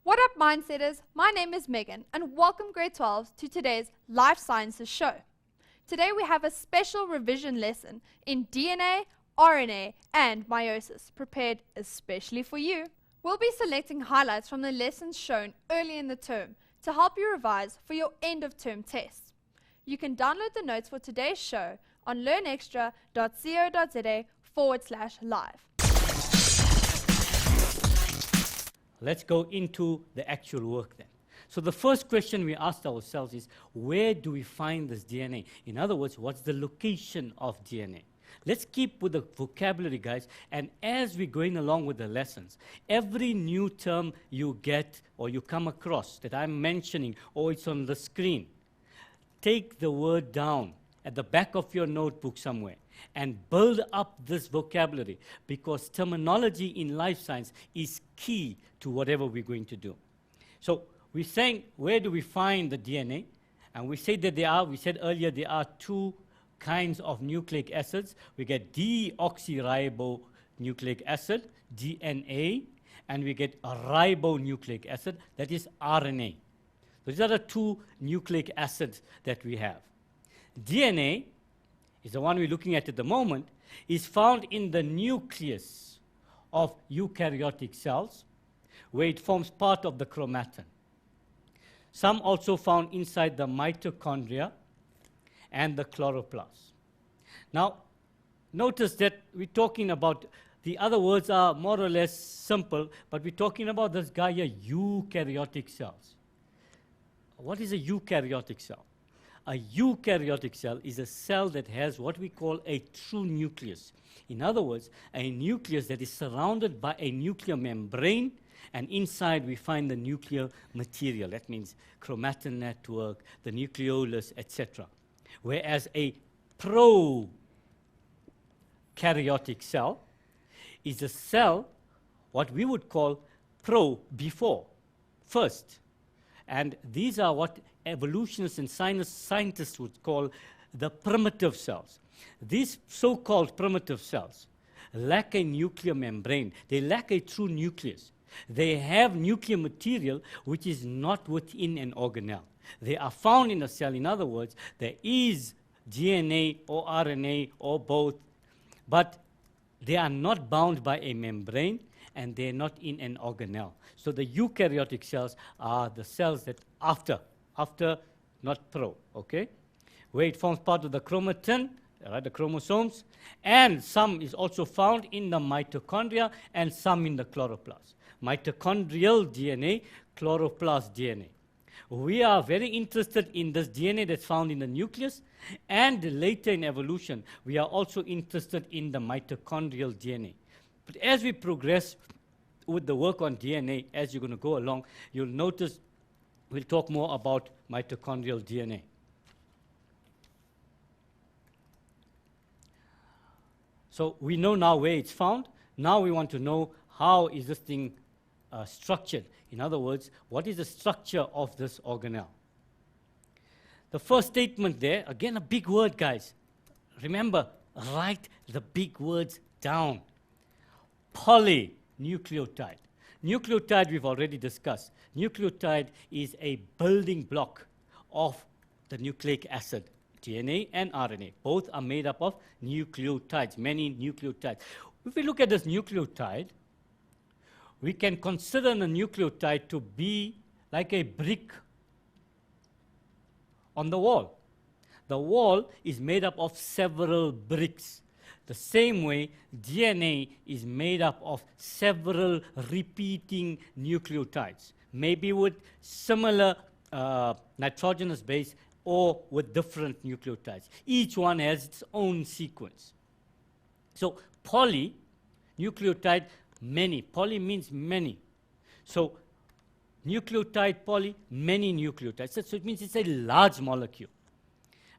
What up, Mindsetters? My name is Megan, and welcome grade 12s to today's Life Sciences show. Today we have a special revision lesson in DNA, RNA, and meiosis, prepared especially for you. We'll be selecting highlights from the lessons shown early in the term to help you revise for your end-of-term tests. You can download the notes for today's show on learnextra.co.za/live. Let's go into the actual work then. So the first question we asked ourselves is, where do we find this DNA? In other words, what's the location of DNA? Let's keep with the vocabulary, guys, and as we're going along with the lessons, every new term you get or you come across that I'm mentioning or it's on the screen, take the word down at the back of your notebook somewhere and build up this vocabulary, because terminology in life science is key to whatever we're going to do. So we're saying, where do we find the DNA? And we said that we said earlier, there are two kinds of nucleic acids. We get deoxyribonucleic acid, DNA, and we get a ribonucleic acid, that is RNA. These are the two nucleic acids that we have. DNA is the one we're looking at the moment, is found in the nucleus of eukaryotic cells, where it forms part of the chromatin. Some also found inside the mitochondria and the chloroplast. Now, notice that we're talking about, the other words are more or less simple, but we're talking about this guy here, eukaryotic cells. What is a eukaryotic cell? A eukaryotic cell is a cell that has what we call a true nucleus. In other words, a nucleus that is surrounded by a nuclear membrane, and inside we find the nuclear material. That means chromatin network, the nucleolus, etc. Whereas a prokaryotic cell is a cell, what we would call before, first. And these are what evolutionists and scientists would call the primitive cells. These so-called primitive cells lack a nuclear membrane. They lack a true nucleus. They have nuclear material which is not within an organelle. They are found in a cell. In other words, there is DNA or RNA or both, but they are not bound by a membrane, and they're not in an organelle. So the eukaryotic cells are the cells that after, not okay? Where it forms part of the chromatin, the chromosomes, and some is also found in the mitochondria and some in the chloroplast. Mitochondrial DNA, chloroplast DNA. We are very interested in this DNA that's found in the nucleus, and later in evolution, we are also interested in the mitochondrial DNA. But as we progress with the work on DNA, as you're going to go along, you'll notice we'll talk more about mitochondrial DNA. So we know now where it's found. Now we want to know how is this thing structured. In other words, what is the structure of this organelle? The first statement there, again a big word, guys. Remember, write the big words down. Polynucleotide. Nucleotide we've already discussed. Nucleotide is a building block of the nucleic acid. DNA and RNA, both are made up of nucleotides, many nucleotides. If we look at this nucleotide, we can consider a nucleotide to be like a brick on the wall. The wall is made up of several bricks. The same way, DNA is made up of several repeating nucleotides, maybe with similar nitrogenous base or with different nucleotides. Each one has its own sequence. So polynucleotide, many. Poly means many. So nucleotide, poly, many nucleotides. So it means it's a large molecule.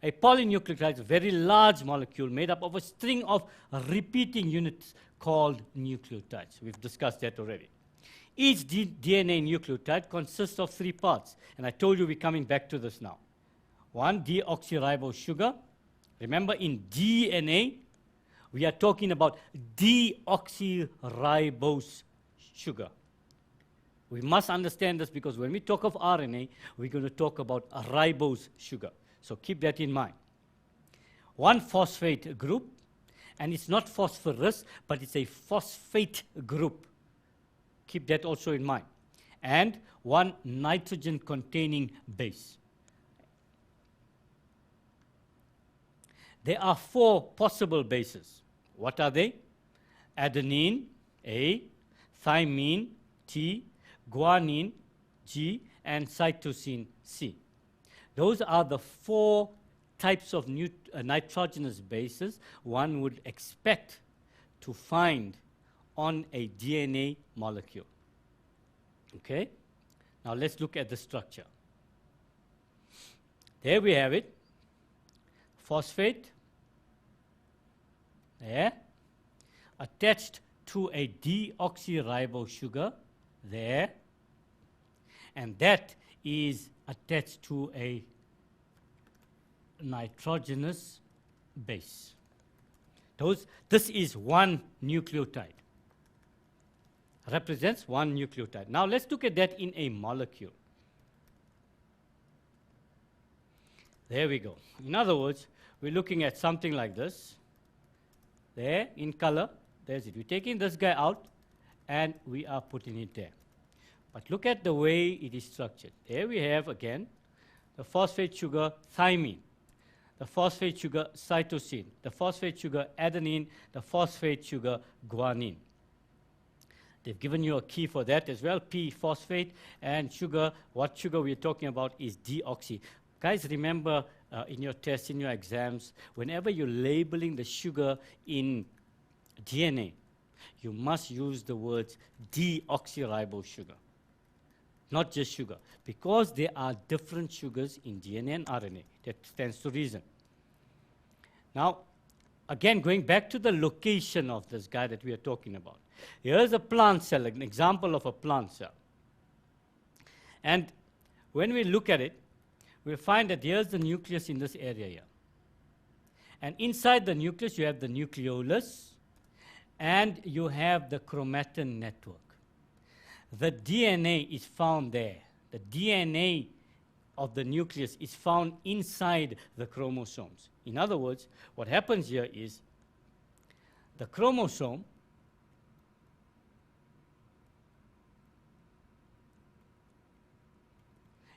A polynucleotide is a very large molecule made up of a string of repeating units called nucleotides. We've discussed that already. Each DNA nucleotide consists of 3 parts. And I told you we're coming back to this now. one deoxyribose sugar. Remember, in DNA, we are talking about deoxyribose sugar. We must understand this because when we talk of RNA, we're going to talk about a ribose sugar. So keep that in mind. One phosphate group, and it's not phosphorus, but it's a phosphate group. Keep that also in mind. And one nitrogen-containing base. There are 4 possible bases. What are they? Adenine, A, thymine, T, guanine, G, and cytosine, C. Those are the 4 types of nitrogenous bases one would expect to find on a DNA molecule. Okay? Now let's look at the structure. There we have it. Phosphate, there, attached to a deoxyribose sugar, there, and that is attached to a nitrogenous base. This is one nucleotide. Represents one nucleotide. Now let's look at that in a molecule. There we go. In other words, we're looking at something like this. There, in color, there's it. We're taking this guy out, and we are putting it there. But look at the way it is structured. There we have, again, the phosphate sugar thymine, the phosphate sugar cytosine, the phosphate sugar adenine, the phosphate sugar guanine. They've given you a key for that as well, P, phosphate, and sugar. What sugar we're talking about is deoxy. Guys, remember in your tests, in your exams, whenever you're labeling the sugar in DNA, you must use the words deoxyribose sugar, not just sugar, because there are different sugars in DNA and RNA. That stands to reason. Now, again, going back to the location of this guy that we are talking about. Here's a plant cell, an example of a plant cell. And when we look at it, we find that here's the nucleus in this area here. And inside the nucleus, you have the nucleolus, and you have the chromatin network. The DNA is found there. The DNA of the nucleus is found inside the chromosomes. In other words, what happens here is the chromosome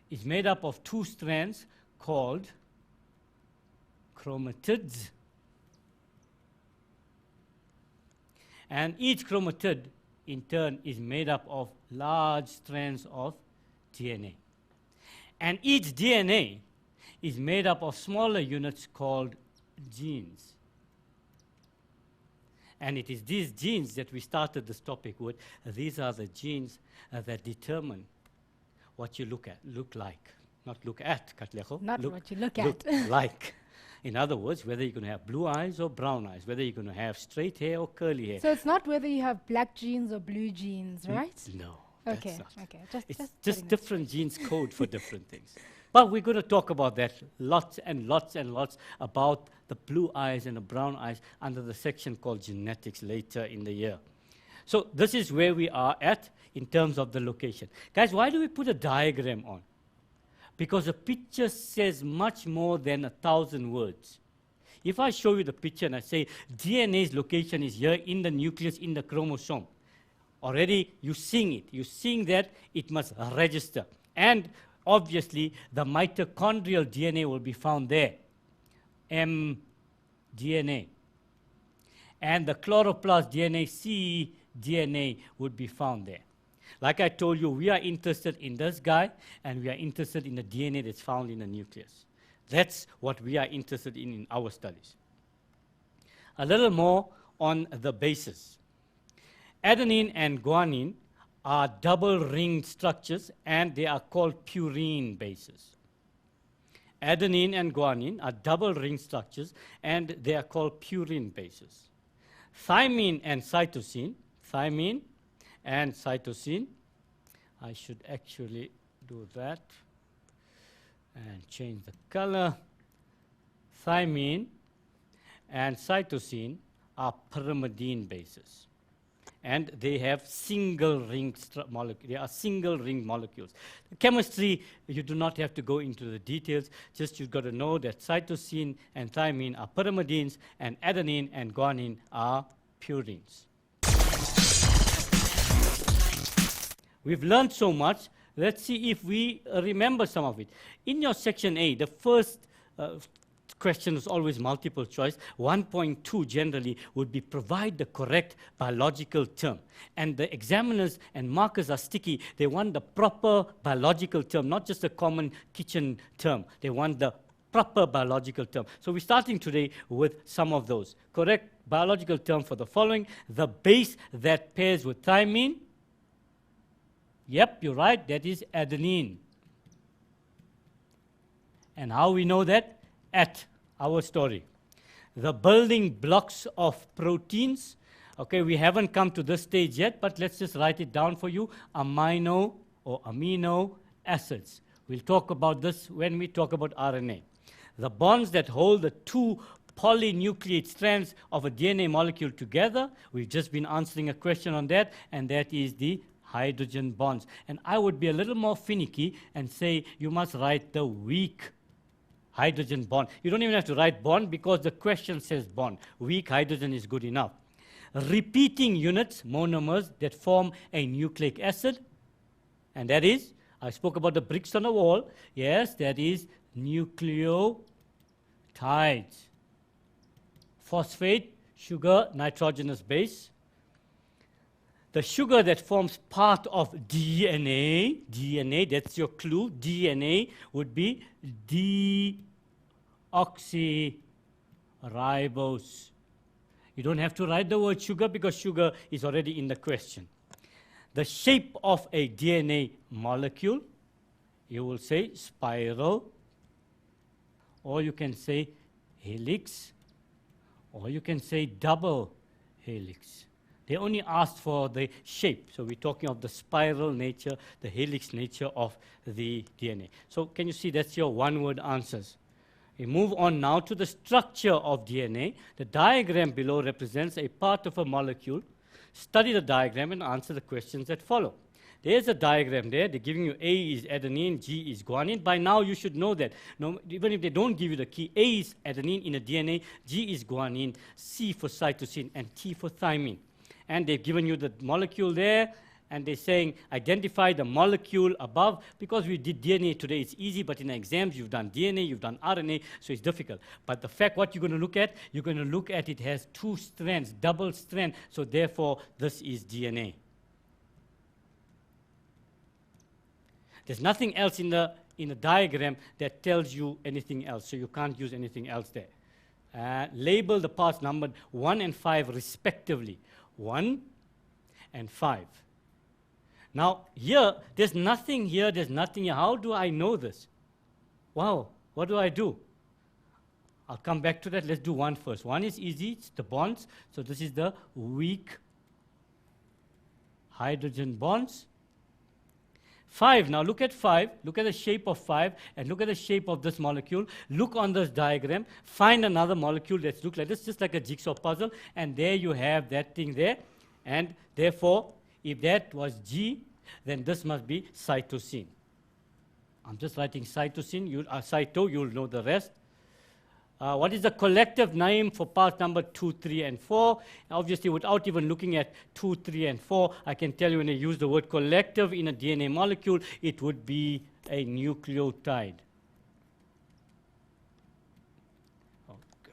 is made up of 2 strands called chromatids. And each chromatid, in turn, is made up of large strands of DNA. And each DNA is made up of smaller units called genes. And it is these genes that we started this topic with. These are the genes that determine what you look like. Not look at, Katlego. Not what you look at. at. Like. In other words, whether you're going to have blue eyes or brown eyes, whether you're going to have straight hair or curly hair. So it's not whether you have black genes or blue genes, right? No. Okay, okay. It's just different genes code for different things. But we're going to talk about that lots and lots and lots about the blue eyes and the brown eyes under the section called genetics later in the year. So this is where we are at in terms of the location. Guys, why do we put a diagram on? Because a picture says much more than 1,000 words. If I show you the picture and I say DNA's location is here in the nucleus, in the chromosome, already you're seeing it. You're seeing that it must register. And obviously, the mitochondrial DNA will be found there, mDNA. And the chloroplast DNA, cDNA, would be found there. Like I told you, we are interested in this guy, and we are interested in the DNA that's found in the nucleus. That's what we are interested in our studies. A little more on the bases. Adenine and guanine are double-ringed structures, and they are called purine bases. Adenine and guanine are double-ringed structures, and they are called purine bases. Thymine and cytosine, I should actually do that. and change the color. Thymine and cytosine are pyrimidine bases. And they have single ring molecules. They are single ring molecules. The chemistry, you do not have to go into the details. Just you've got to know that cytosine and thymine are pyrimidines, and adenine and guanine are purines. We've learned so much. Let's see if we remember some of it. In your section A, the first question is always multiple choice. 1.2 generally would be provide the correct biological term. And the examiners and markers are sticky. They want the proper biological term, not just a common kitchen term. They want the proper biological term. So we're starting today with some of those. Correct biological term for the following: the base that pairs with thymine. Yep, you're right, that is adenine. And how we know that? At our story. The building blocks of proteins. Okay, we haven't come to this stage yet, but let's just write it down for you. Amino or amino acids. We'll talk about this when we talk about RNA. The bonds that hold the two polynucleate strands of a DNA molecule together. We've just been answering a question on that, and that is the hydrogen bonds. And I would be a little more finicky and say you must write the weak hydrogen bond. You don't even have to write bond because the question says bond. Weak hydrogen is good enough. Repeating units, monomers, that form a nucleic acid. And that is, I spoke about the bricks on the wall. Yes, that is nucleotides. Phosphate, sugar, nitrogenous base. The sugar that forms part of DNA, that's your clue, DNA would be deoxyribose. You don't have to write the word sugar because sugar is already in the question. The shape of a DNA molecule, you will say spiral, or you can say helix, or you can say double helix. They only asked for the shape. So we're talking of the spiral nature, the helix nature of the DNA. So can you see that's your one-word answers. We move on now to the structure of DNA. The diagram below represents a part of a molecule. Study the diagram and answer the questions that follow. There's a diagram there. They're giving you A is adenine, G is guanine. By now you should know that. No, even if they don't give you the key, A is adenine in a DNA, G is guanine, C for cytosine, and T for thymine. And they've given you the molecule there, and they're saying identify the molecule above. Because we did DNA today, it's easy, but in exams you've done DNA, you've done RNA, so it's difficult. But the fact what you're going to look at, you're going to look at it has two strands, double strand, so therefore this is DNA. There's nothing else in the diagram that tells you anything else, so you can't use anything else there. Label the parts numbered 1 and 5 respectively. 1 and 5. Now, here, there's nothing here, there's nothing here. How do I know this? Wow, what do I do? I'll come back to that. Let's do 1 first. 1 is easy, it's the bonds. So this is the weak hydrogen bonds. 5, now look at 5, look at the shape of 5, and look at the shape of this molecule. Look on this diagram, find another molecule that looks like this, just like a jigsaw puzzle, and there you have that thing there. And therefore, if that was G, then this must be cytosine. I'm just writing cytosine, cyto, you'll know the rest. What is the collective name for part number 2, 3, and 4? Obviously, without even looking at 2, 3, and 4, I can tell you when I use the word collective in a DNA molecule, it would be a nucleotide. Okay.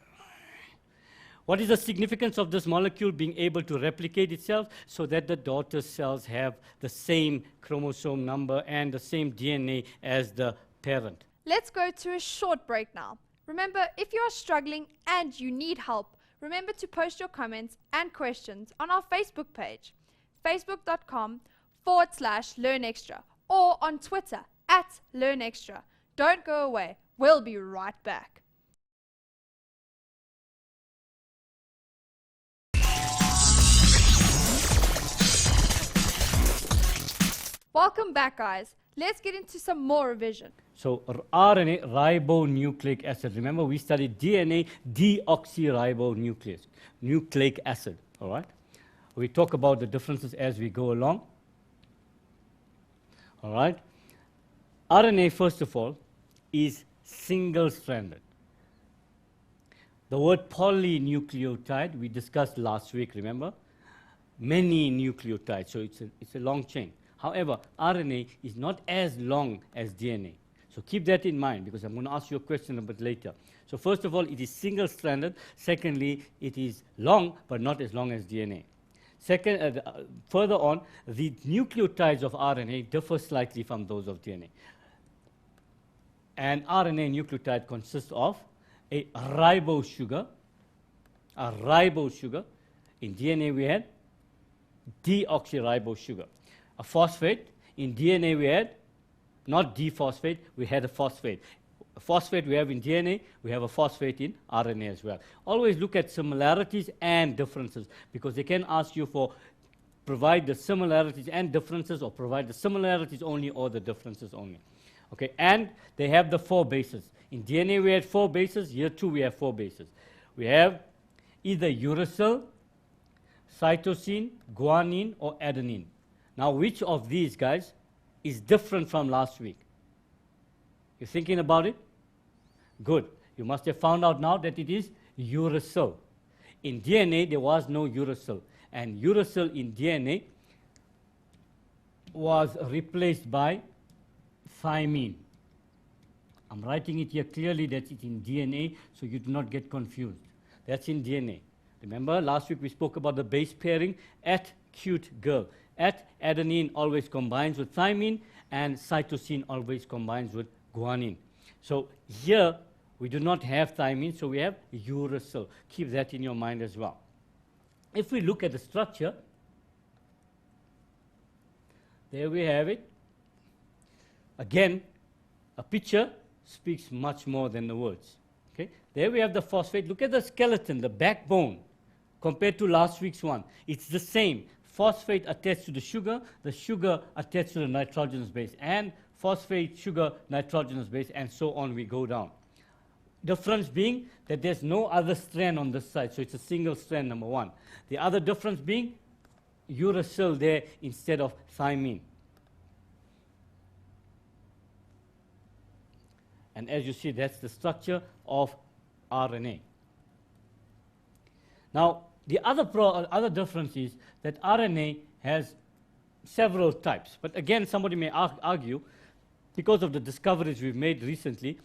What is the significance of this molecule being able to replicate itself so that the daughter cells have the same chromosome number and the same DNA as the parent? Let's go to a short break now. Remember, if you are struggling and you need help, remember to post your comments and questions on our Facebook page, facebook.com/LearnExtra, or on Twitter @LearnExtra. Don't go away. We'll be right back. Welcome back, guys. Let's get into some more revision. So RNA, ribonucleic acid. Remember, we studied DNA, deoxyribonucleic acid. All right. We talk about the differences as we go along. All right. RNA, first of all, is single-stranded. The word polynucleotide we discussed last week. Remember, many nucleotides. So it's a long chain. However, RNA is not as long as DNA. So keep that in mind, because I'm going to ask you a question a bit later. So first of all, it is single-stranded. Secondly, it is long, but not as long as DNA. Second, further on, the nucleotides of RNA differ slightly from those of DNA. An RNA nucleotide consists of a ribose sugar. In DNA, we had deoxyribose sugar. A phosphate. In DNA, we had not D-phosphate, we had a phosphate. A phosphate we have in DNA, we have a phosphate in RNA as well. Always look at similarities and differences, because they can ask you for provide the similarities and differences, or provide the similarities only or the differences only. Okay, and they have the 4 bases. In DNA we had 4 bases, here too we have 4 bases. We have either uracil, cytosine, guanine, or adenine. Now, which of these, guys, is different from last week? You're thinking about it? Good. You must have found out now that it is uracil. In DNA, there was no uracil. And uracil in DNA was replaced by thymine. I'm writing it here clearly that it's in DNA, so you do not get confused. That's in DNA. Remember, last week we spoke about the base pairing at cute girl. At adenine always combines with thymine, and cytosine always combines with guanine. So here we do not have thymine, so we have uracil. Keep that in your mind as well. If we look at the structure, there we have it. Again, a picture speaks much more than the words. Okay? There we have the phosphate. Look at the skeleton, the backbone, compared to last week's one. It's the same. Phosphate attached to the sugar attached to the nitrogenous base, and phosphate, sugar, nitrogenous base, and so on we go down. Difference being that there's no other strand on this side, so it's a single strand, number one. The other difference being uracil there instead of thymine. And as you see, that's the structure of RNA. Now, the other difference is that RNA has several types. But again, somebody may argue, because of the discoveries we've made recently,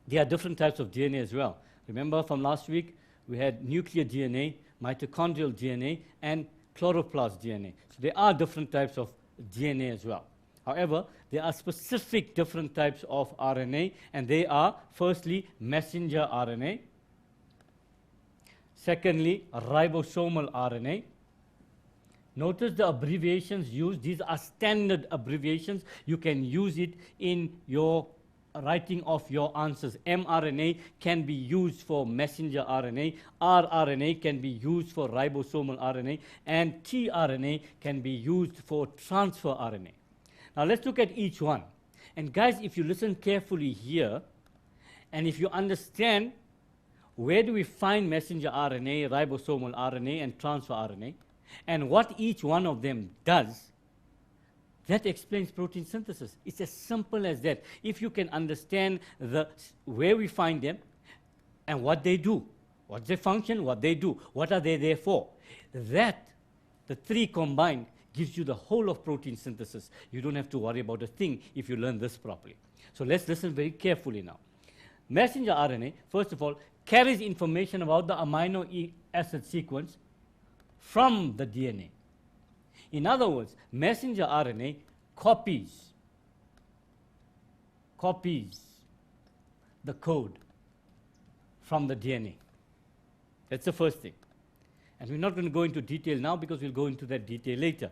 there are different types of DNA as well. Remember from last week, we had nuclear DNA, mitochondrial DNA, and chloroplast DNA. So there are different types of DNA as well. However, there are specific different types of RNA, and they are, firstly, messenger RNA. Secondly, ribosomal RNA. Notice the abbreviations used. These are standard abbreviations. You can use it in your writing of your answers. mRNA can be used for messenger RNA. rRNA can be used for ribosomal RNA. And tRNA can be used for transfer RNA. Now let's look at each one. And guys, if you listen carefully here, and if you understand where do we find messenger RNA, ribosomal RNA, and transfer RNA, and what each one of them does, that explains protein synthesis. It's as simple as that. If you can understand where we find them and what they do, what's their function, what they do, what are they there for, that, the three combined, gives you the whole of protein synthesis. You don't have to worry about a thing if you learn this properly. So let's listen very carefully now. Messenger RNA, first of all, carries information about the amino acid sequence from the DNA. In other words, messenger RNA copies the code from the DNA. That's the first thing. And we're not going to go into detail now because we'll go into that detail later.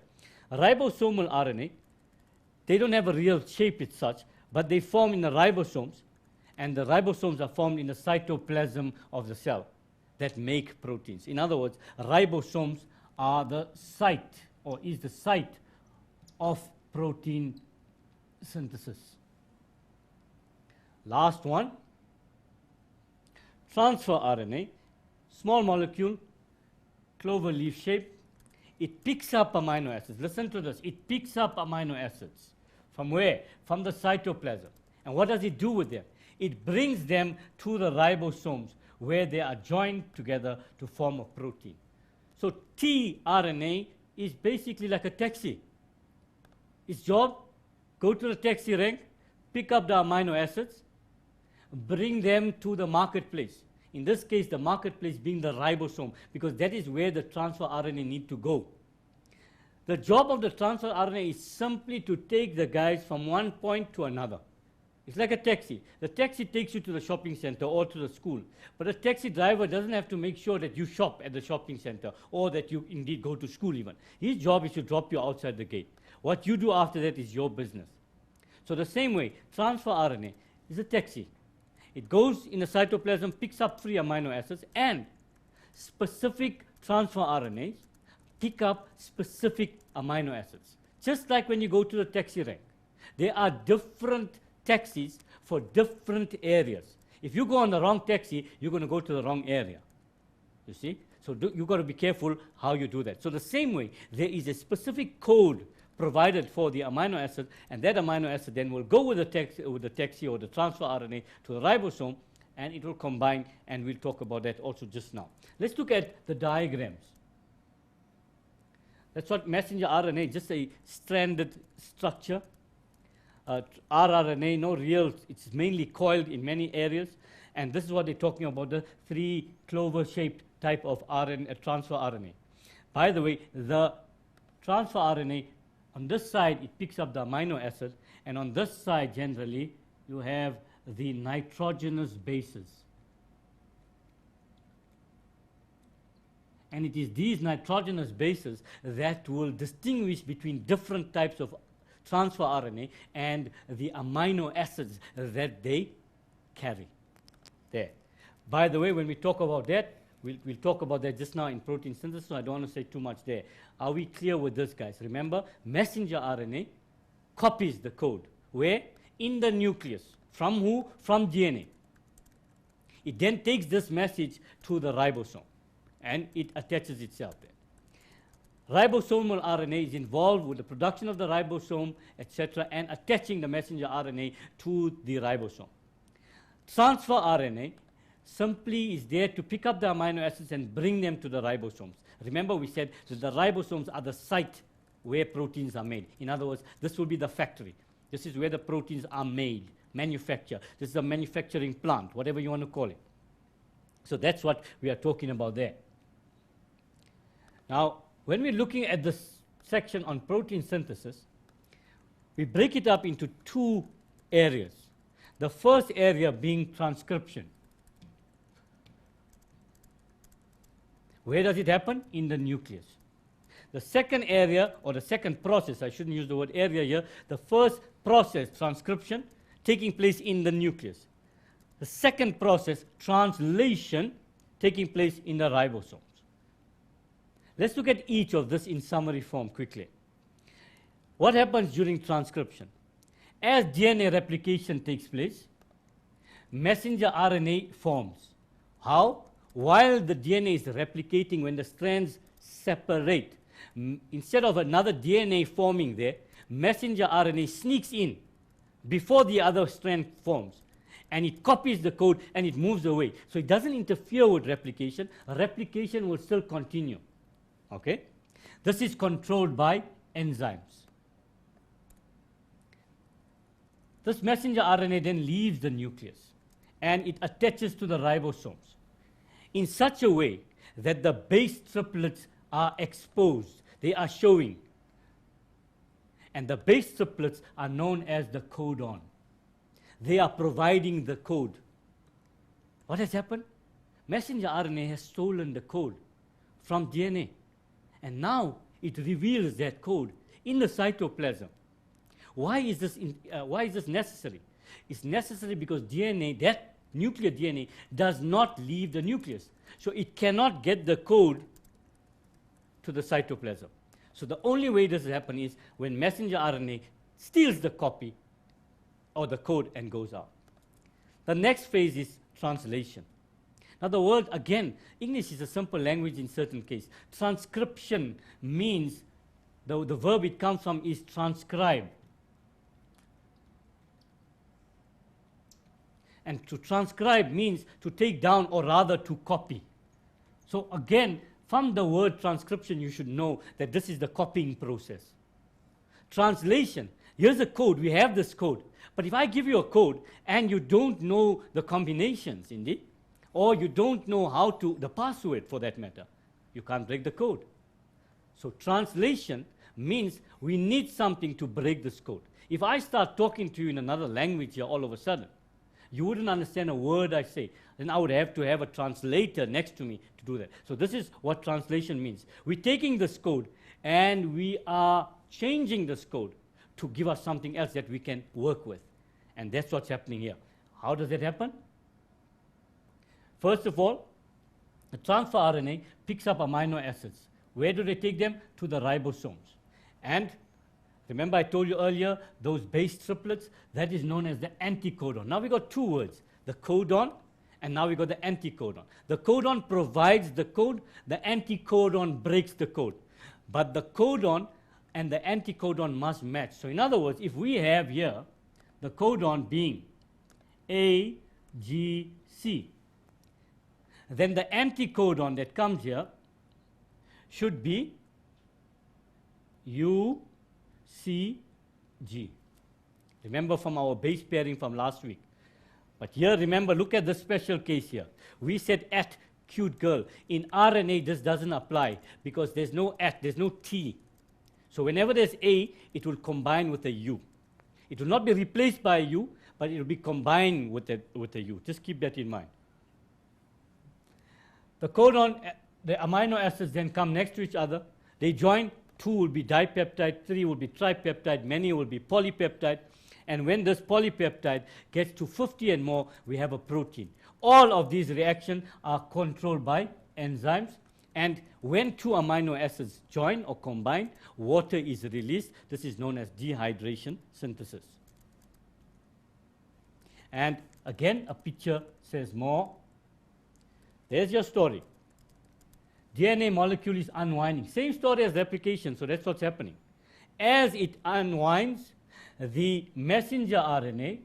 Ribosomal RNA, they don't have a real shape as such, but they form in the ribosomes, and the ribosomes are formed in the cytoplasm of the cell that make proteins. In other words, ribosomes are the site, or is the site of protein synthesis. Last one, transfer RNA, small molecule, clover leaf shape. It picks up amino acids. Listen to this. It picks up amino acids. From where? From the cytoplasm. And what does it do with them? It brings them to the ribosomes, where they are joined together to form a protein. So tRNA is basically like a taxi. Its job, go to the taxi rank, pick up the amino acids, bring them to the marketplace. In this case, the marketplace being the ribosome, because that is where the transfer RNA need to go. The job of the transfer RNA is simply to take the guys from one point to another. It's like a taxi. The taxi takes you to the shopping center or to the school. But the taxi driver doesn't have to make sure that you shop at the shopping center or that you indeed go to school even. His job is to drop you outside the gate. What you do after that is your business. So the same way, transfer RNA is a taxi. It goes in the cytoplasm, picks up free amino acids, and specific transfer RNAs pick up specific amino acids. Just like when you go to the taxi rank. There are different taxis for different areas. If you go on the wrong taxi, you're going to go to the wrong area. You see? So you've got to be careful how you do that. So the same way, there is a specific code provided for the amino acid, and that amino acid then will go with the taxi or the transfer RNA to the ribosome, and it will combine, and we'll talk about that also just now. Let's look at the diagrams. That's what messenger RNA, just a stranded structure. rRNA, no real, it's mainly coiled in many areas, and this is what they're talking about, the 3 clover-shaped type of RNA, transfer RNA. By the way, the transfer RNA, on this side, it picks up the amino acid, and on this side, generally, you have the nitrogenous bases. And it is these nitrogenous bases that will distinguish between different types of transfer RNA and the amino acids that they carry. There. By the way, when we talk about that, we'll talk about that just now in protein synthesis, so I don't want to say too much there. Are we clear with this, guys? Remember, messenger RNA copies the code. Where? In the nucleus. From who? From DNA. It then takes this message to the ribosome, and it attaches itself there. Ribosomal RNA is involved with the production of the ribosome, etc., and attaching the messenger RNA to the ribosome. Transfer RNA simply is there to pick up the amino acids and bring them to the ribosomes. Remember, we said that the ribosomes are the site where proteins are made. In other words, this will be the factory. This is where the proteins are made, manufactured. This is a manufacturing plant, whatever you want to call it. So that's what we are talking about there. Now, when we're looking at this section on protein synthesis, we break it up into 2 areas. The first area being transcription. Where does it happen? In the nucleus. The second area, or the second process, I shouldn't use the word area here, the first process, transcription, taking place in the nucleus. The second process, translation, taking place in the ribosomes. Let's look at each of this in summary form quickly. What happens during transcription? As DNA replication takes place, messenger RNA forms. How? While the DNA is replicating, when the strands separate, instead of another DNA forming there, messenger RNA sneaks in before the other strand forms, and it copies the code and it moves away. So it doesn't interfere with replication. Replication will still continue. Okay? This is controlled by enzymes. This messenger RNA then leaves the nucleus and it attaches to the ribosomes in such a way that the base triplets are exposed. They are showing. And the base triplets are known as the codon. They are providing the code. What has happened? Messenger RNA has stolen the code from DNA. And now it reveals that code in the cytoplasm. Why is this necessary? It's necessary because DNA, that nuclear DNA, does not leave the nucleus. So it cannot get the code to the cytoplasm. So the only way this will happen is when messenger RNA steals the copy or the code and goes out. The next phase is translation. Now the word, again, English is a simple language in certain cases. Transcription means, the verb it comes from is transcribe. And to transcribe means to take down, or rather to copy. So again, from the word transcription, you should know that this is the copying process. Translation, here's a code, we have this code. But if I give you a code and you don't know the combinations, indeed, or you don't know how to, the password for that matter, you can't break the code. So translation means we need something to break this code. If I start talking to you in another language here all of a sudden, you wouldn't understand a word I say. Then I would have to have a translator next to me to do that. So this is what translation means. We're taking this code and we are changing this code to give us something else that we can work with. And that's what's happening here. How does that happen? First of all, the transfer RNA picks up amino acids. Where do they take them? To the ribosomes. And remember I told you earlier, those base triplets, that is known as the anticodon. Now we got two words, the codon, and now we got the anticodon. The codon provides the code, the anticodon breaks the code. But the codon and the anticodon must match. So in other words, if we have here the codon being A, G, C, then the anticodon that comes here should be U, C, G. Remember from our base pairing from last week. But here, remember, look at this special case here. We said at cute girl. In RNA, this doesn't apply because there's no at, there's no T. So whenever there's A, it will combine with a U. It will not be replaced by a U, but it will be combined with a U. Just keep that in mind. The codon, the amino acids then come next to each other. They join. 2 will be dipeptide, 3 will be tripeptide, many will be polypeptide. And when this polypeptide gets to 50 and more, we have a protein. All of these reactions are controlled by enzymes. And when 2 amino acids join or combine, water is released. This is known as dehydration synthesis. And again, a picture says more. There's your story. DNA molecule is unwinding. Same story as replication, so that's what's happening. As it unwinds, the messenger RNA,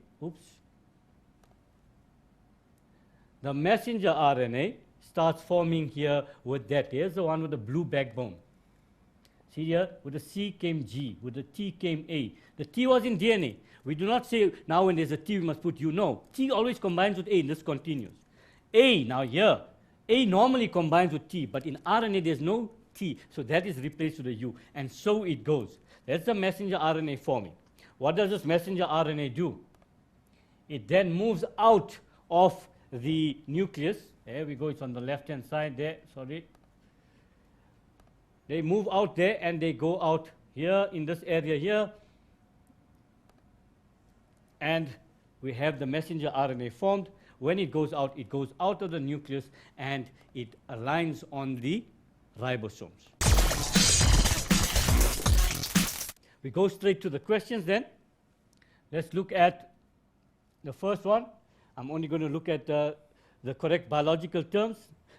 the messenger RNA starts forming here with that. Here's the one with the blue backbone. See here, with the C came G, with the T came A. The T was in DNA. We do not say now when there's a T we must put U. No, T always combines with A and this continues. A, now here, A normally combines with T, but in RNA there's no T, so that is replaced with a U, and so it goes. That's the messenger RNA forming. What does this messenger RNA do? It then moves out of the nucleus. There we go, it's on the left-hand side there, sorry. They move out there and they go out here in this area here, and we have the messenger RNA formed. When it goes out of the nucleus and it aligns on the ribosomes. We go straight to the questions then. Let's look at the first one. I'm only going to look at the correct biological terms.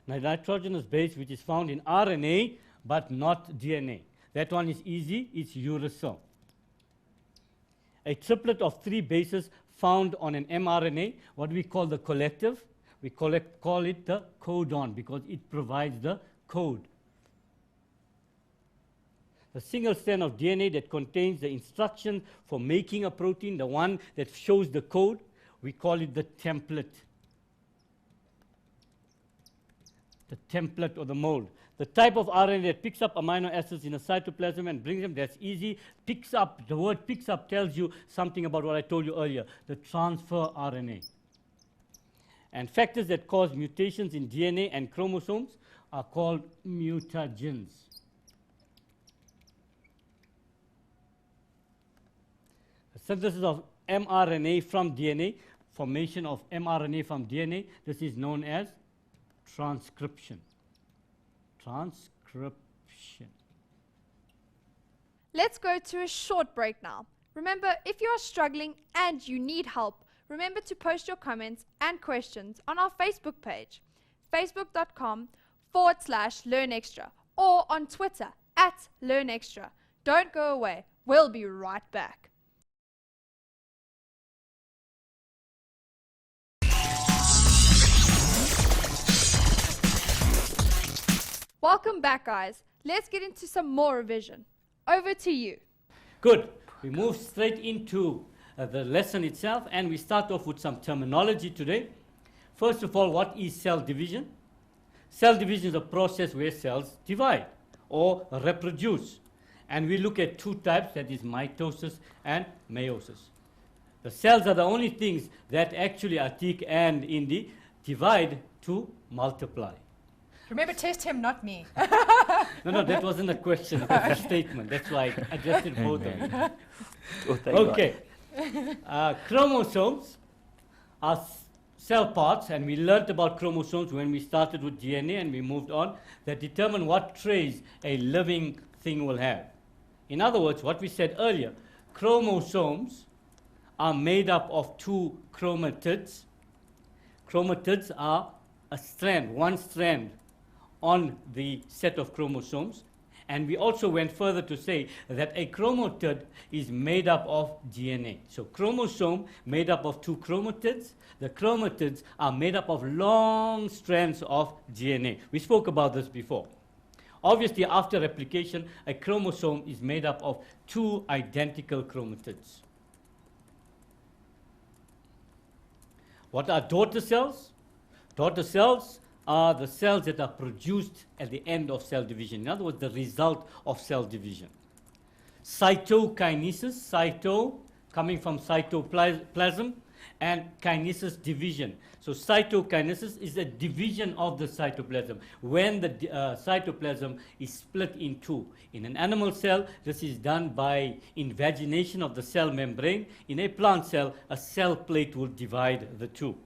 The nitrogenous base, which is found in RNA but not DNA. That one is easy, it's uracil. A triplet of 3 bases found on an mRNA, what we call the collective, we call it the codon because it provides the code. The single strand of DNA that contains the instruction for making a protein, the one that shows the code, we call it the template. The template or the mold. The type of RNA that picks up amino acids in a cytoplasm and brings them, that's easy. Picks up, the word picks up tells you something about what I told you earlier, the transfer RNA. And factors that cause mutations in DNA and chromosomes are called mutagens. The synthesis of mRNA from DNA, formation of mRNA from DNA, this is known as transcription. Transcription. Let's go to a short break now. Remember, if you are struggling and you need help, remember to post your comments and questions on our Facebook page, facebook.com/LearnExtra, or on Twitter @LearnExtra. Don't go away. We'll be right back. Welcome back, guys. Let's get into some more revision. Over to you. Good. We move straight into the lesson itself, and we start off with some terminology today. First of all, what is cell division? Cell division is a process where cells divide or reproduce. And we look at two types, that is mitosis and meiosis. The cells are the only things that actually are tick and in the divide to multiply. Remember, test him, not me. No, that wasn't a question, it was a statement. That's why I addressed it both of you. Okay. Chromosomes are cell parts, and we learned about chromosomes when we started with DNA and we moved on, that determine what traits a living thing will have. In other words, what we said earlier, chromosomes are made up of two chromatids. Chromatids are a strand, one strand on the set of chromosomes. And we also went further to say that a chromatid is made up of DNA. So chromosome made up of two chromatids. The chromatids are made up of long strands of DNA. We spoke about this before. Obviously, after replication, a chromosome is made up of two identical chromatids. What are daughter cells? Daughter cells are the cells that are produced at the end of cell division. In other words, the result of cell division. Cytokinesis, cyto coming from cytoplasm, and kinesis, division. So cytokinesis is a division of the cytoplasm, when the cytoplasm is split in two. In an animal cell, this is done by invagination of the cell membrane. In a plant cell, a cell plate will divide the two.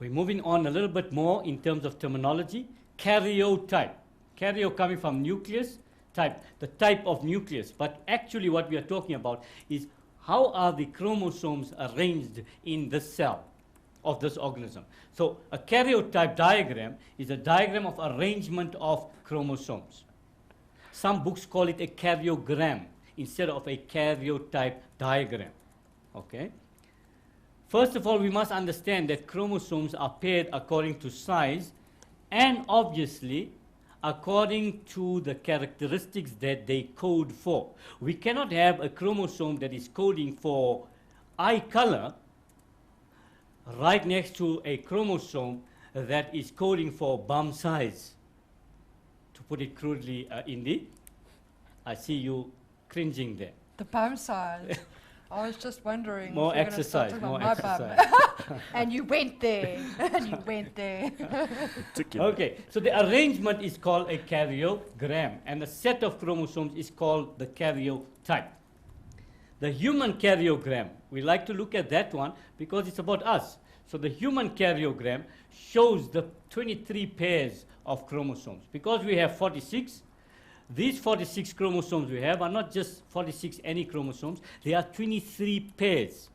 We're moving on a little bit more in terms of terminology. Karyotype. Karyo coming from nucleus, type, the type of nucleus. But actually what we are talking about is how are the chromosomes arranged in this cell of this organism. So a karyotype diagram is a diagram of arrangement of chromosomes. Some books call it a karyogram instead of a karyotype diagram. Okay? First of all, we must understand that chromosomes are paired according to size and obviously according to the characteristics that they code for. We cannot have a chromosome that is coding for eye color right next to a chromosome that is coding for bum size. To put it crudely, I see you cringing there. The bum size. I was just wondering. More if you're exercise, start more talking about my exercise. bum. And you went there. And you went there. Okay, so the arrangement is called a karyogram, and the set of chromosomes is called the karyotype. The human karyogram, we like to look at that one because it's about us. So the human karyogram shows the 23 pairs of chromosomes. Because we have 46, these 46 chromosomes we have are not just 46 any chromosomes, they are 23 pairs.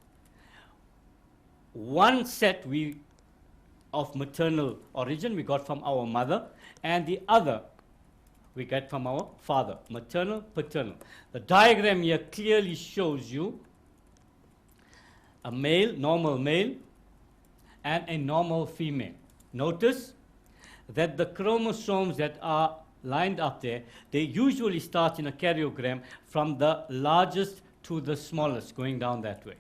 One set of maternal origin we got from our mother, and the other we get from our father, maternal, paternal. The diagram here clearly shows you a male, normal male, and a normal female. Notice that the chromosomes that are lined up there, they usually start in a karyogram from the largest to the smallest, going down that way.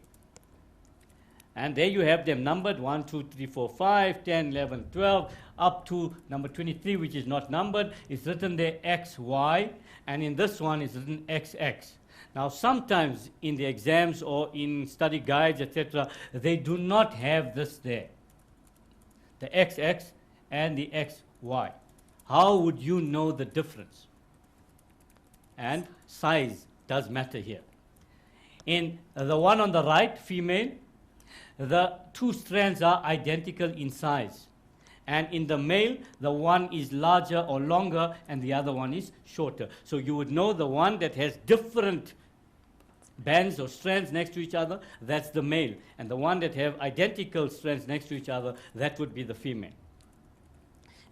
And there you have them numbered 1, 2, 3, 4, 5, 10, 11, 12, up to number 23, which is not numbered. It's written there X, Y, and in this one it's written XX. Now sometimes in the exams or in study guides, etc., they do not have this there, the XX and the XY. How would you know the difference? And size does matter here. In the one on the right, female, the two strands are identical in size. And in the male, the one is larger or longer, and the other one is shorter. So you would know the one that has different bands or strands next to each other, that's the male. And the one that have identical strands next to each other, that would be the female.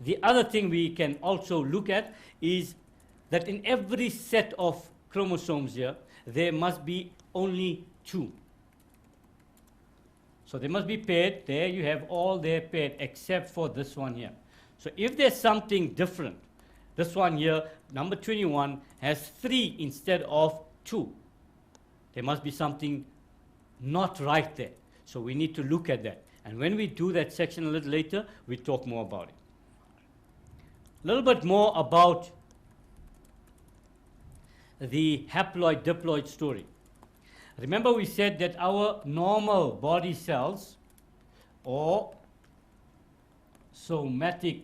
The other thing we can also look at is that in every set of chromosomes here, there must be only 2. So they must be paired. There you have all their paired except for this one here. So if there's something different, this one here, number 21, has 3 instead of 2. There must be something not right there. So we need to look at that. And when we do that section a little later, we talk more about it. A little bit more about the haploid-diploid story. Remember we said that our normal body cells or somatic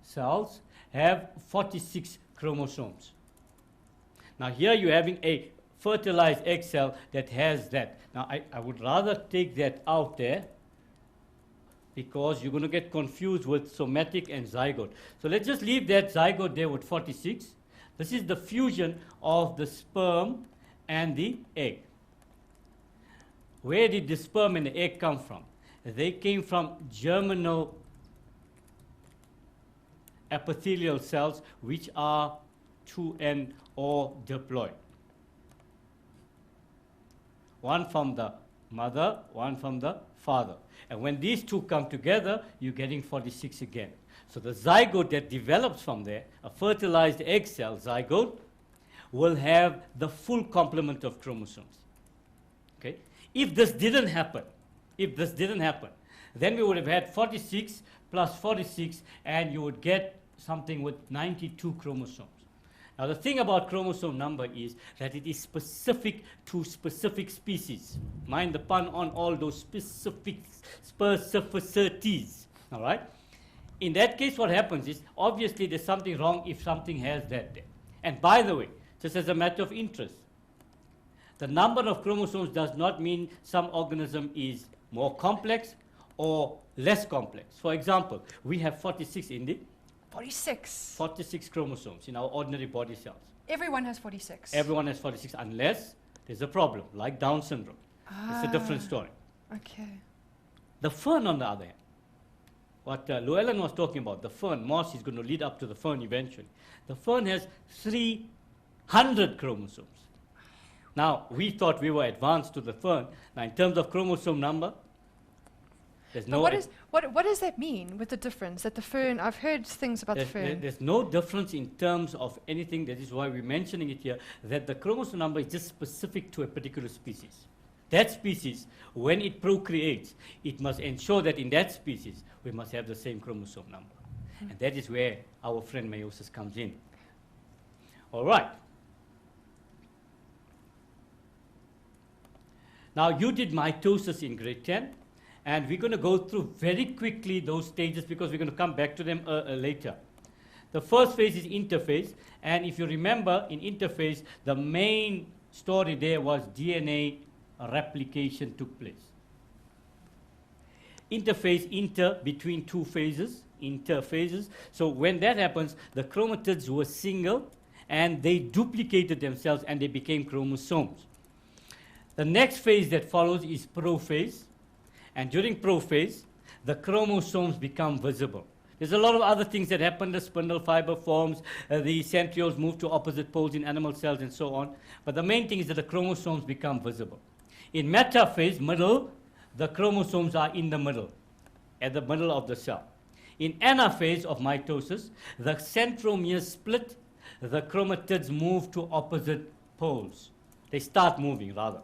cells have 46 chromosomes. Now here you're having a fertilized egg cell that has that. Now I would rather take that out there because you're going to get confused with somatic and zygote. So let's just leave that zygote there with 46. This is the fusion of the sperm and the egg. Where did the sperm and the egg come from? They came from germinal epithelial cells, which are 2N or diploid. One from the mother, one from the father. And when these two come together, you're getting 46 again. So the zygote that develops from there, a fertilized egg cell zygote, will have the full complement of chromosomes. Okay? If this didn't happen, then we would have had 46 plus 46, and you would get something with 92 chromosomes. Now the thing about chromosome number is that it is specific to specific species. Mind the pun on all those specific specificities. All right? In that case, what happens is, obviously there's something wrong if something has that there. And by the way, just as a matter of interest, the number of chromosomes does not mean some organism is more complex or less complex. For example, we have 46 in the 46. 46 chromosomes in our ordinary body cells. Everyone has 46. Everyone has 46 unless there's a problem, like Down syndrome. It's a different story. Okay. The fern, on the other hand, what Llewellyn was talking about, the fern, moss is going to lead up to the fern eventually. The fern has 300 chromosomes. Now, we thought we were advanced to the fern. Now, in terms of chromosome number, there's no... What does that mean with the difference? That the fern, I've heard things about the fern. There's no difference in terms of anything. That is why we're mentioning it here, that the chromosome number is just specific to a particular species. That species, when it procreates, it must ensure that in that species, we must have the same chromosome number. And that is where our friend meiosis comes in. All right. Now, you did mitosis in grade 10, and we're going to go through very quickly those stages because we're going to come back to them later. The first phase is interphase, and if you remember, in interphase, the main story there was DNA replication took place. Interphase, between two phases, interphases. So when that happens, the chromatids were single, and they duplicated themselves, and they became chromosomes. The next phase that follows is prophase, and during prophase, the chromosomes become visible. There's a lot of other things that happen. The spindle fiber forms, the centrioles move to opposite poles in animal cells, and so on. But the main thing is that the chromosomes become visible. In metaphase, middle, the chromosomes are in the middle, at the middle of the cell. In anaphase of mitosis, the centromeres split, the chromatids move to opposite poles. They start moving, rather.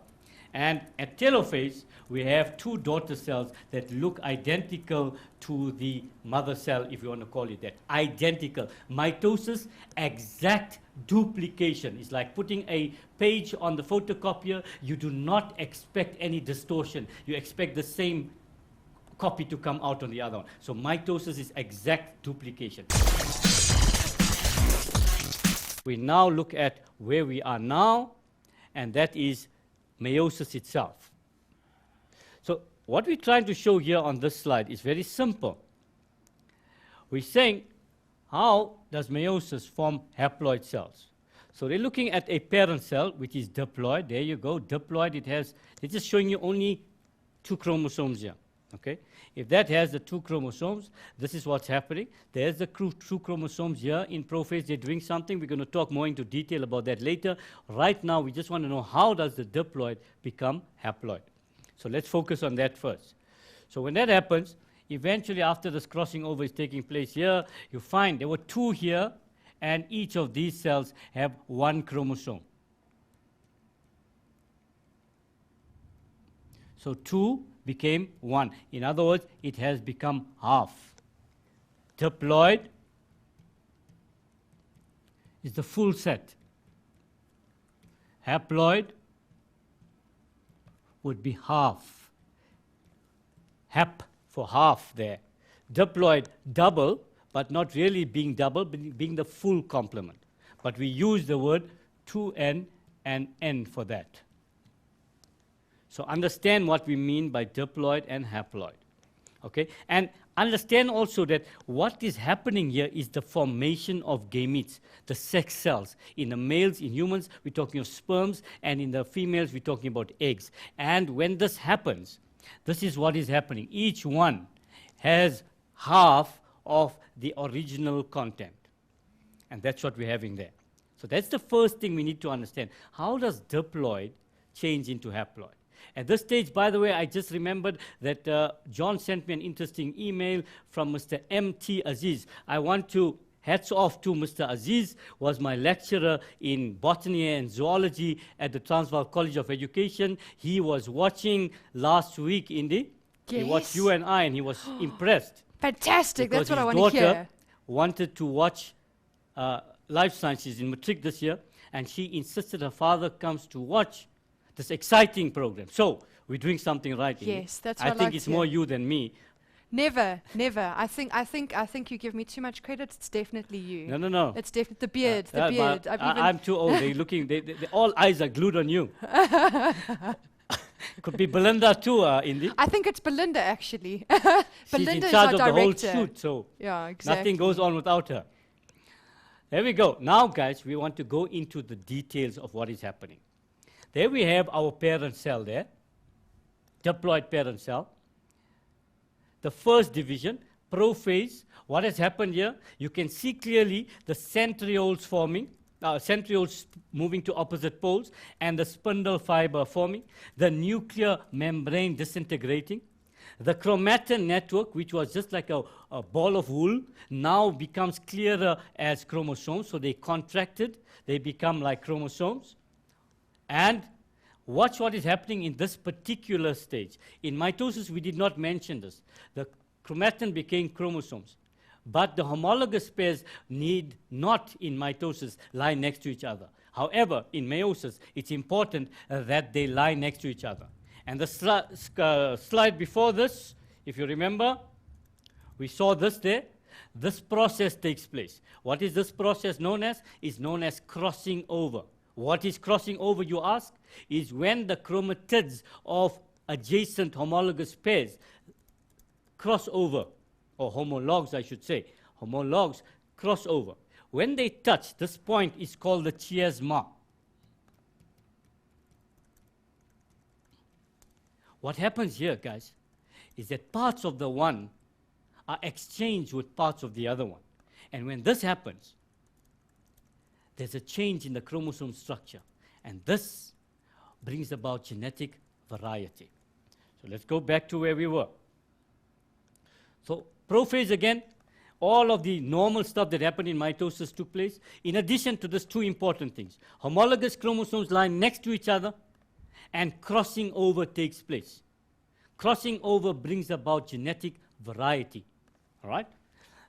And at telophase, we have two daughter cells that look identical to the mother cell, if you want to call it that. Identical. Mitosis, exact duplication. It's like putting a page on the photocopier. You do not expect any distortion. You expect the same copy to come out on the other one. So mitosis is exact duplication. We now look at where we are now, and that is meiosis itself. So what we're trying to show here on this slide is very simple. we're saying, how does meiosis form haploid cells? So they're looking at a parent cell, which is diploid. There you go, diploid. It's just showing you only 2 chromosomes here. Okay? If that has the 2 chromosomes, this is what's happening. There's the 2 chromosomes here in prophase. They're doing something. We're going to talk more into detail about that later. Right now, we just want to know how does the diploid become haploid. So let's focus on that first. So when that happens, eventually after this crossing over is taking place here, you find there were 2 here, and each of these cells have 1 chromosome. So 2 became 1. In other words, it has become half. Diploid is the full set. Haploid would be half. Hap for half there. Diploid, double, but not really being double, being the full complement. But we use the word 2n and n for that. So understand what we mean by diploid and haploid. Okay? And understand also that what is happening here is the formation of gametes, the sex cells. In the males, in humans, we're talking of sperms, and in the females, we're talking about eggs. And when this happens, this is what is happening. Each one has half of the original content. And that's what we're having there. So that's the first thing we need to understand. How does diploid change into haploid? At this stage, by the way, I just remembered that John sent me an interesting email from Mr. M.T. Aziz. I want to hats off to Mr. Aziz, was my lecturer in botany and zoology at the Transvaal College of Education. He was watching last week in the, he watched you and I, and he was impressed. Fantastic, that's what I want to hear. His hear. daughter wanted to watch life sciences in matric this year, and she insisted her father comes to watch this exciting program. So we're doing something right. Yes, that's I what I think like it's to more hear. you than me. Never, never. I think you give me too much credit. It's definitely you. No, no, no. It's definitely the beard. The but beard. I'm too old. They're looking. All eyes are glued on you. Could be Belinda too, Indy. I think it's Belinda actually. She's Belinda in charge is of our the whole director. shoot, so Yeah, exactly. nothing goes on without her. There we go. Now, guys, we want to go into the details of what is happening. There we have our parent cell there, diploid parent cell. The first division, prophase. What has happened here? You can see clearly the centrioles forming, centrioles moving to opposite poles, and the spindle fiber forming, the nuclear membrane disintegrating. The chromatin network, which was just like a ball of wool, now becomes clearer as chromosomes. So they contracted, they become like chromosomes. And watch what is happening in this particular stage. In mitosis, we did not mention this. The chromatin became chromosomes. But the homologous pairs need not, in mitosis, lie next to each other. However, in meiosis, it's important that they lie next to each other. And the slide before this, if you remember, we saw this there. This process takes place. What is this process known as? It's known as crossing over. What is crossing over, you ask? Is when the chromatids of adjacent homologous pairs cross over, or homologs, I should say. Homologs cross over. When they touch, this point is called the chiasma. What happens here, guys, is that parts of the one are exchanged with parts of the other one. And when this happens, there's a change in the chromosome structure. And this brings about genetic variety. So let's go back to where we were. So prophase again, all of the normal stuff that happened in mitosis took place. In addition to this, two important things. Homologous chromosomes lie next to each other, and crossing over takes place. Crossing over brings about genetic variety. All right?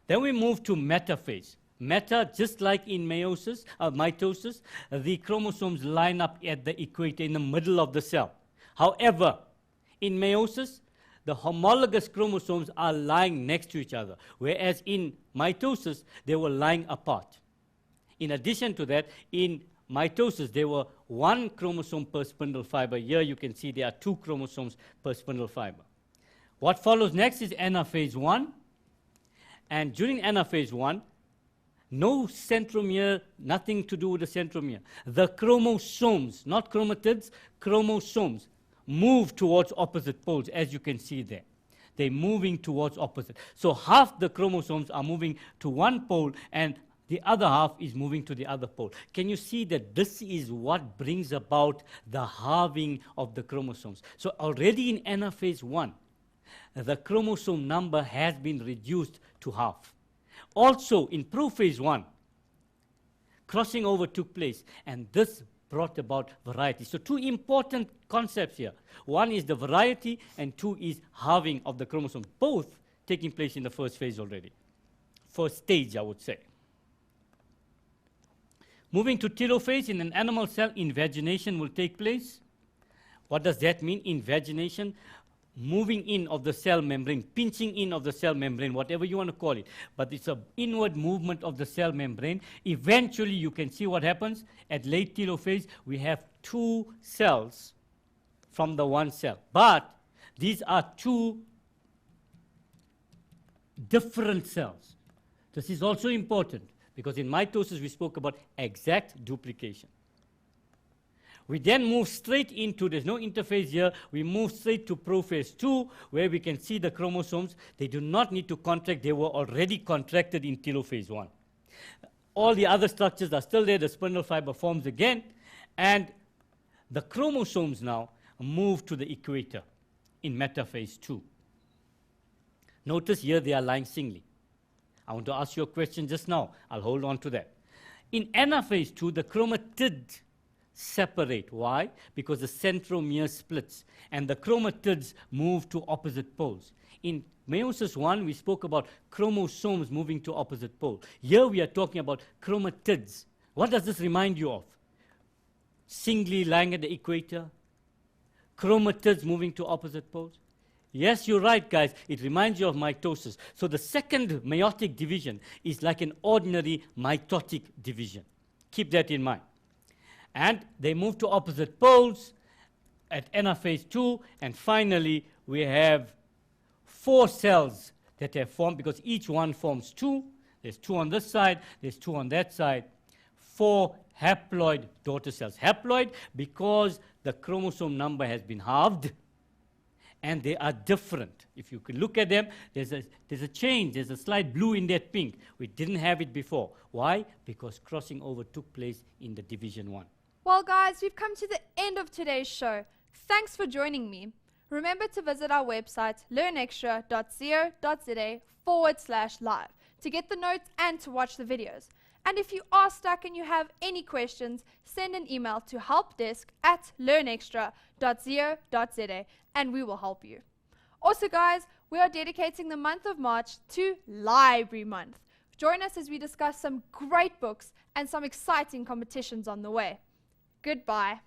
Then we move to metaphase. Meta, just like in mitosis, the chromosomes line up at the equator in the middle of the cell. However, in meiosis, the homologous chromosomes are lying next to each other, whereas in mitosis, they were lying apart. In addition to that, in mitosis, there were one chromosome per spindle fiber. Here you can see there are two chromosomes per spindle fiber. What follows next is anaphase 1. And during anaphase 1, no centromere, nothing to do with the centromere. The chromosomes, not chromatids, chromosomes, move towards opposite poles, as you can see there. They're moving towards opposite. So half the chromosomes are moving to one pole, and the other half is moving to the other pole. Can you see that this is what brings about the halving of the chromosomes? So already in anaphase 1, the chromosome number has been reduced to half. Also, in prophase 1, crossing over took place, and this brought about variety. So two important concepts here. One is the variety, and two is halving of the chromosome, both taking place in the first phase already. First stage, I would say. Moving to telophase, in an animal cell, invagination will take place. What does that mean, invagination? Moving in of the cell membrane, pinching in of the cell membrane, whatever you want to call it. But it's an inward movement of the cell membrane. Eventually, you can see what happens. At late telophase, we have two cells from the one cell. But these are two different cells. This is also important, because in mitosis, we spoke about exact duplication. We then move straight into, there's no interphase here, we move straight to prophase 2, where we can see the chromosomes. They do not need to contract, they were already contracted in telophase 1. All the other structures are still there, the spindle fiber forms again, and the chromosomes now move to the equator in metaphase 2. Notice here they are lying singly. I want to ask you a question just now. I'll hold on to that. In anaphase 2, the chromatid separate. Why? Because the centromere splits, and the chromatids move to opposite poles. In meiosis 1, we spoke about chromosomes moving to opposite poles. Here we are talking about chromatids. What does this remind you of? Singly lying at the equator, chromatids moving to opposite poles. Yes, you're right, guys. It reminds you of mitosis. So the second meiotic division is like an ordinary mitotic division. Keep that in mind. And they move to opposite poles at anaphase 2, and finally we have 4 cells that have formed, because each one forms 2. There's 2 on this side, there's 2 on that side. 4 haploid daughter cells. Haploid because the chromosome number has been halved, and they are different. If you can look at them, there's a change. There's a slight blue in that pink. We didn't have it before. Why? Because crossing over took place in the division 1. Well, guys, we've come to the end of today's show. Thanks for joining me. Remember to visit our website, learnextra.co.za/live, to get the notes and to watch the videos. And if you are stuck and you have any questions, send an email to helpdesk@learnextra.co.za and we will help you. Also, guys, we are dedicating the month of March to Library Month. Join us as we discuss some great books and some exciting competitions on the way. Goodbye.